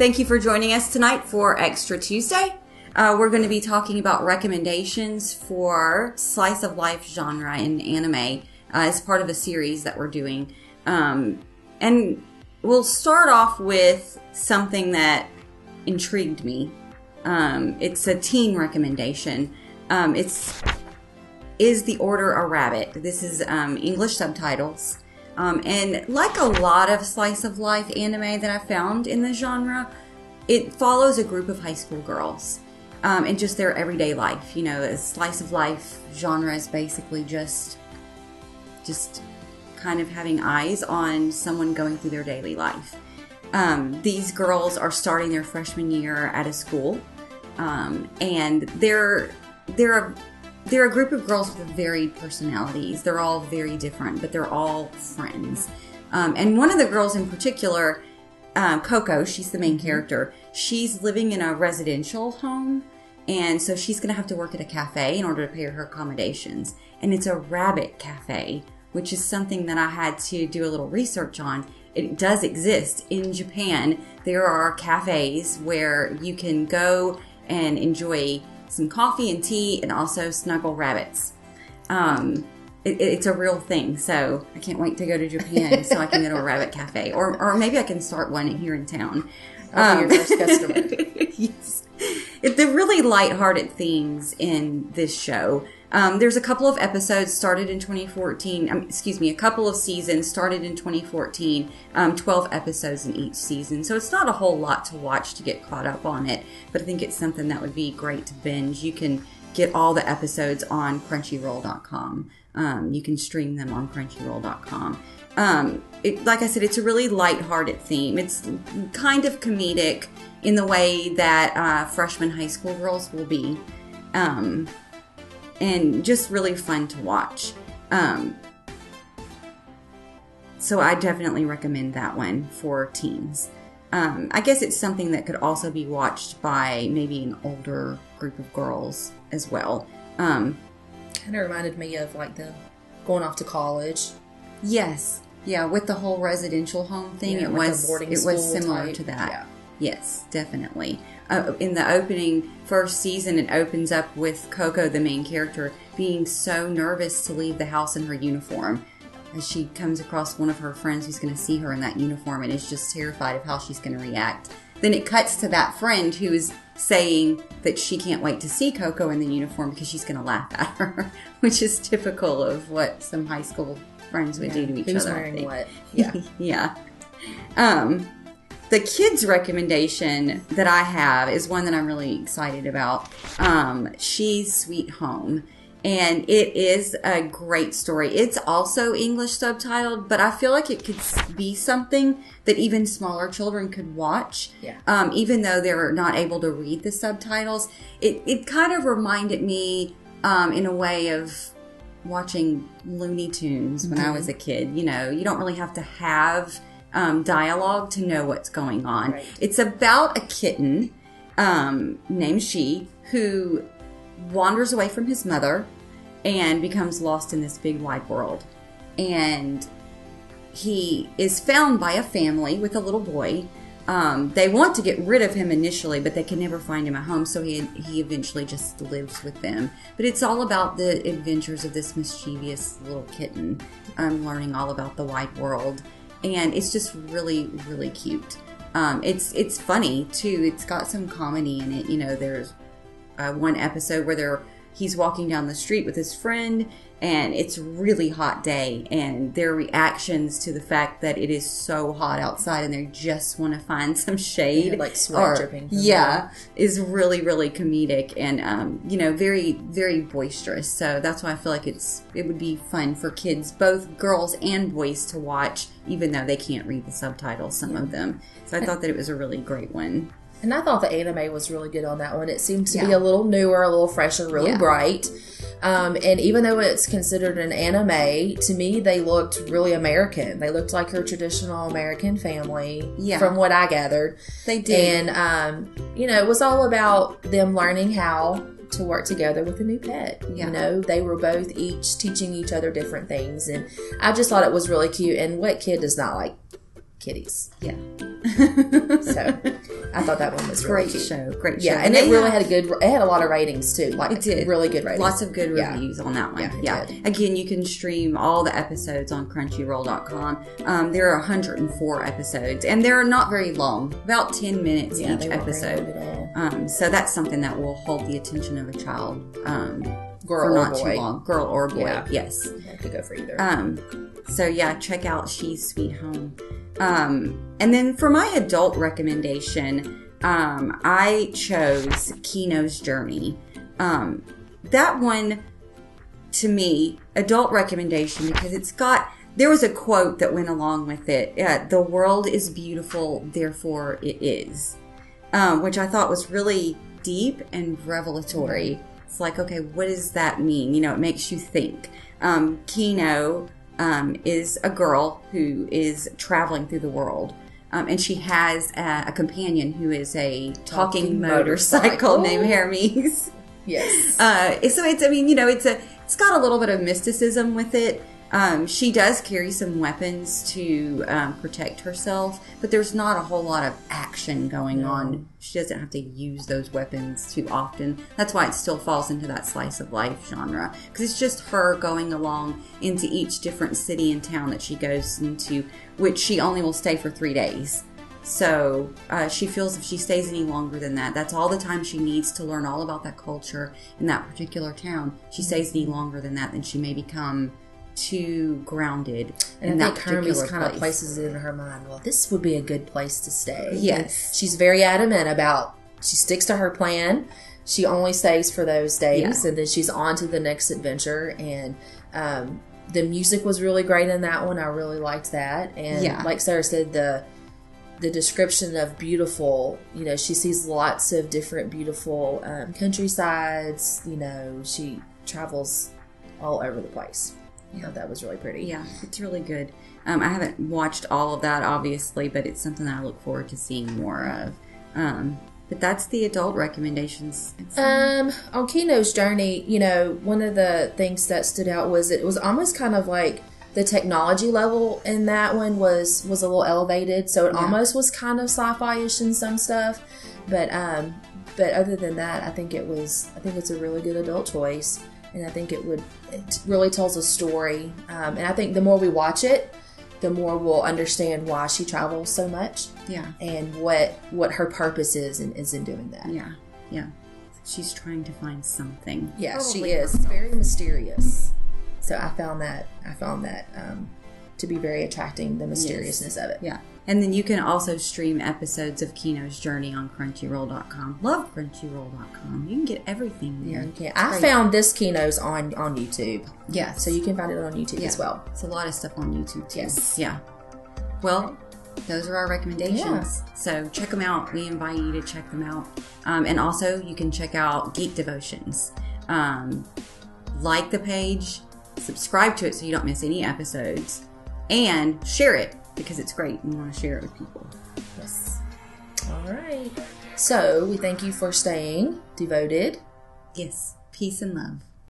Thank you for joining us tonight for Extra Tuesday. We're going to be talking about recommendations for slice of life genre in anime as part of a series that we're doing. And we'll start off with something that intrigued me. It's a teen recommendation. Is The Order a Rabbit? This is English subtitles. And like a lot of slice of life anime that I found in the genre, it follows a group of high school girls and just their everyday life. You know, a slice of life genre is basically just kind of having eyes on someone going through their daily life. These girls are starting their freshman year at a school, and they're a group of girls with varied personalities. They're all very different, but they're all friends. And one of the girls in particular, Coco, she's the main character. She's living in a residential home, and so she's going to have to work at a cafe in order to pay her accommodations. And it's a rabbit cafe, which is something that I had to do a little research on. It does exist in Japan. There are cafes where you can go and enjoy some coffee and tea and also snuggle rabbits. It's a real thing, so I can't wait to go to Japan so I can go to a rabbit cafe. Or maybe I can start one here in town. I'll be your first customer. Yes. The really lighthearted themes in this show. There's a couple of episodes started in 2014. A couple of seasons started in 2014. 12 episodes in each season. So it's not a whole lot to watch to get caught up on it. But I think it's something that would be great to binge. You can get all the episodes on Crunchyroll.com. You can stream them on Crunchyroll.com. Like I said, it's a really lighthearted theme. It's kind of comedic in the way that freshman high school girls will be. And just really fun to watch. So I definitely recommend that one for teens. I guess it's something that could also be watched by maybe an older group of girls as well. Kind of reminded me of like them going off to college. Yes. Yeah, with the whole residential home thing, Yeah, it like was a boarding similar type. to that. Yeah. Yes, definitely. In the opening first season, it opens up with Coco, the main character, being so nervous to leave the house in her uniform as she comes across one of her friends who's going to see her in that uniform and is just terrified of how she's going to react. Then it cuts to that friend who is saying that she can't wait to see Coco in the uniform because she's going to laugh at her, which is typical of what some high school friends would do to each Who's other. wearing what? Yeah. Yeah. The kids recommendation that I have is one that I'm really excited about. She's Sweet Home. And it is a great story. It's also English subtitled, but I feel like it could be something that even smaller children could watch. Yeah. Even though they're not able to read the subtitles. It kind of reminded me in a way of watching Looney Tunes when I was a kid. You know, you don't really have to have dialogue to know what's going on. Right. It's about a kitten named She who wanders away from his mother and becomes lost in this big wide world. And he is found by a family with a little boy. They want to get rid of him initially, but they can never find him a home, so he eventually just lives with them. But it's all about the adventures of this mischievous little kitten, learning all about the wide world. And it's just really, really cute. It's funny, too. It's got some comedy in it. You know, there's one episode where he's walking down the street with his friend, and it's a really hot day, and their reactions to the fact that it is so hot outside and they just want to find some shade, like sweat dripping from is really, really comedic and very, very boisterous. So that's why I feel like it would be fun for kids, both girls and boys, to watch, even though they can't read the subtitles, some of them. So I thought that it was a really great one. And I thought the anime was really good on that one. It seemed to be a little newer, a little fresher, really bright. And even though it's considered an anime, to me, they looked really American. They looked like your traditional American family, from what I gathered. They did. And, it was all about them learning how to work together with a new pet. Yeah. You know, they were both each teaching each other different things. And I just thought it was really cute. And what kid does not like kitties? Yeah. So I thought that one was really great cute. show. Great show. Yeah, and it really had it had a lot of ratings too. Like it did. Really good ratings. Lots of good reviews on that one. Yeah. Again, you can stream all the episodes on crunchyroll.com. There are 104 episodes, and they're not very long, about 10 minutes each episode. So that's something that will hold the attention of a child. Girl or boy. Too long. Girl or boy. Yeah. Yes. I could go for either. So yeah, check out She's Sweet Home. And then for my adult recommendation, I chose Kinos Journey. That one, to me, adult recommendation because there was a quote that went along with it. The world is beautiful, therefore it is. Which I thought was really deep and revelatory. It's like, okay, what does that mean? You know, it makes you think. Kino is a girl who is traveling through the world. And she has a companion who is a talking motorcycle named Hermes. Yes. So it's got a little bit of mysticism with it. She does carry some weapons to protect herself, but there's not a whole lot of action going on. She doesn't have to use those weapons too often. That's why it still falls into that slice of life genre, because it's just her going along into each different city and town that she goes into, which she only will stay for 3 days. So she feels if she stays any longer than that, that's all the time she needs to learn all about that culture in that particular town. She stays any longer than that, then she may become too grounded in that particular place. Hermes kind of places it in her mind, well, this would be a good place to stay. Yes. And she's very adamant about, she sticks to her plan. She only stays for those days, and then she's on to the next adventure. And the music was really great in that one. I really liked that. And like Sarah said, the description of beautiful, she sees lots of different beautiful countrysides. She travels all over the place. I thought that was really pretty. Yeah, it's really good. I haven't watched all of that, obviously, but it's something that I look forward to seeing more of. But that's the adult recommendations. On Kinos Journey, one of the things that stood out was it was almost kind of like the technology level in that one was a little elevated, so it almost was kind of sci-fi-ish in some stuff. But other than that, I think it's a really good adult choice. And I think it really tells a story. And I think the more we watch it, the more we'll understand why she travels so much. Yeah. And what her purpose is in doing that. Yeah. Yeah. She's trying to find something. Yeah, probably she is. It's very mysterious. So I found that to be very attracting, the mysteriousness of it. Yeah. And then you can also stream episodes of Kinos Journey on crunchyroll.com. Love crunchyroll.com. You can get everything there. Yeah, you can. I found this Kinos on YouTube. Yeah. So you can find it on YouTube as well. It's a lot of stuff on YouTube too. Yes. Yeah. Well, those are our recommendations. Yeah. So check them out. We invite you to check them out. And also you can check out Geek Devotions. Like the page, subscribe to it so you don't miss any episodes, and share it because it's great and you want to share it with people. Yes. All right. So we thank you for staying devoted. Yes. Peace and love.